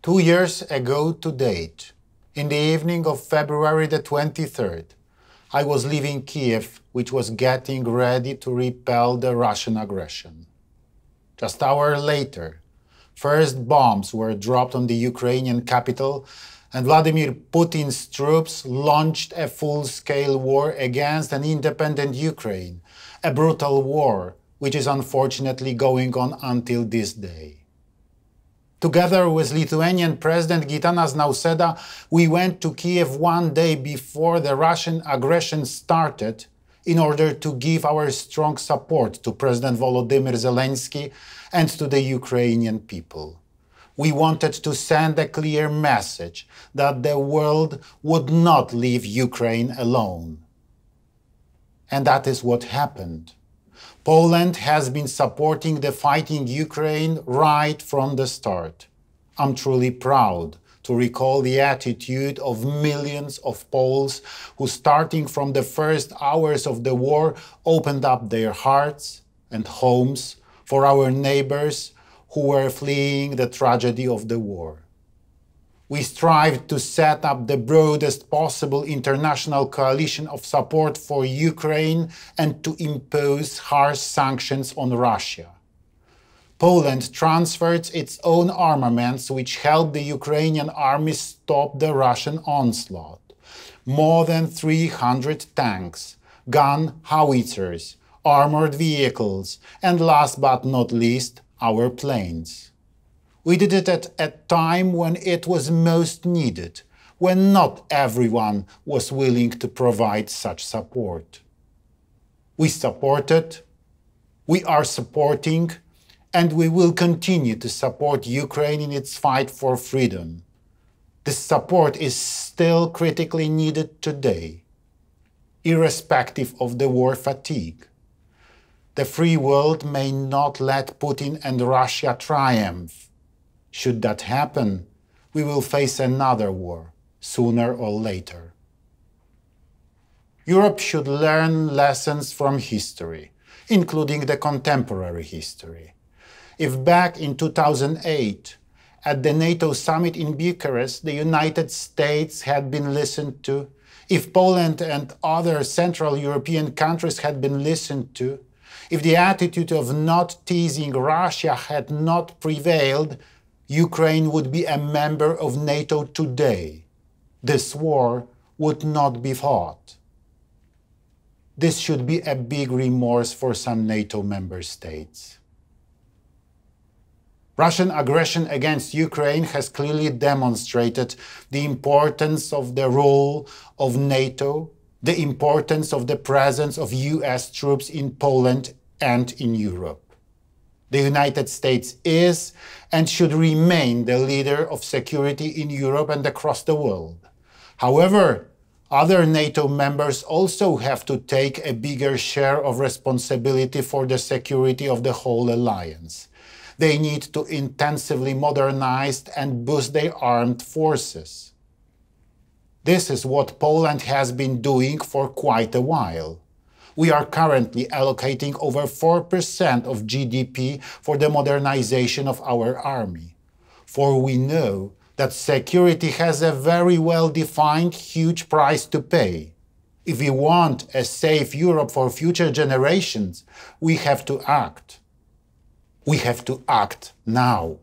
2 years ago to date, in the evening of February the 23rd, I was leaving Kiev, which was getting ready to repel the Russian aggression. Just an hour later, first bombs were dropped on the Ukrainian capital, and Vladimir Putin's troops launched a full-scale war against an independent Ukraine, a brutal war which is unfortunately going on until this day. Together with Lithuanian President Gitanas Nausėda, we went to Kiev one day before the Russian aggression started in order to give our strong support to President Volodymyr Zelensky and to the Ukrainian people. We wanted to send a clear message that the world would not leave Ukraine alone. And that is what happened. Poland has been supporting the fighting Ukraine right from the start. I'm truly proud to recall the attitude of millions of Poles who, starting from the first hours of the war, opened up their hearts and homes for our neighbors who were fleeing the tragedy of the war. We strived to set up the broadest possible international coalition of support for Ukraine and to impose harsh sanctions on Russia. Poland transferred its own armaments, which helped the Ukrainian army stop the Russian onslaught. More than 300 tanks, gun howitzers, armored vehicles, and last but not least, our planes. We did it at a time when it was most needed, when not everyone was willing to provide such support. We supported, we are supporting, and we will continue to support Ukraine in its fight for freedom. This support is still critically needed today, irrespective of the war fatigue. The free world may not let Putin and Russia triumph. Should that happen, we will face another war, sooner or later. Europe should learn lessons from history, including the contemporary history. If back in 2008, at the NATO summit in Bucharest, the United States had been listened to, if Poland and other Central European countries had been listened to, if the attitude of not teasing Russia had not prevailed, Ukraine would be a member of NATO today. This war would not be fought. This should be a big remorse for some NATO member states. Russian aggression against Ukraine has clearly demonstrated the importance of the role of NATO, the importance of the presence of US troops in Poland and in Europe. The United States is and should remain the leader of security in Europe and across the world. However, other NATO members also have to take a bigger share of responsibility for the security of the whole alliance. They need to intensively modernize and boost their armed forces. This is what Poland has been doing for quite a while. We are currently allocating over 4% of GDP for the modernization of our army. For we know that security has a very well-defined, huge price to pay. If we want a safe Europe for future generations, we have to act. We have to act now.